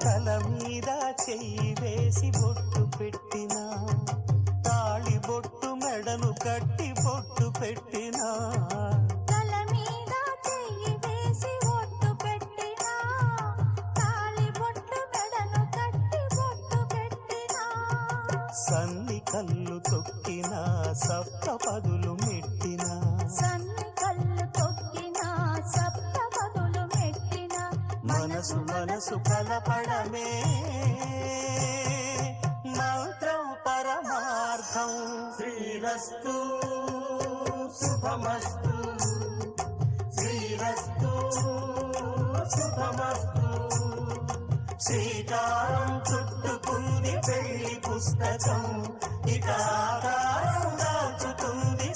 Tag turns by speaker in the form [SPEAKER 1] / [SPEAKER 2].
[SPEAKER 1] తల మీద చెయ్యి వేసి బొట్టు పెట్టినా, తాళి బొట్టు మెడను కట్టి బొట్టు పెట్టినా,
[SPEAKER 2] తల మీద చెయ్యి వేసి బొట్టు పెట్టినా, తాళి బొట్టు మెడను కట్టి బొట్టు పెట్టినా,
[SPEAKER 1] సన్ని కళ్ళు తొక్కినా సప్త పదులు మెట్టినా,
[SPEAKER 2] సన్ని కళ్ళు తొక్కినా సప్త పదులు మెట్టినా,
[SPEAKER 1] మనసు మనసు కలపడమే మంత్రం పరమార్థం. శ్రీరస్తు శుభమస్తు, శ్రీరస్తు శుభమస్తు. శ్రీకారం చుట్టుకుంది పెళ్లి పుస్తకం, ఇక ఆకారం దాచుతుంది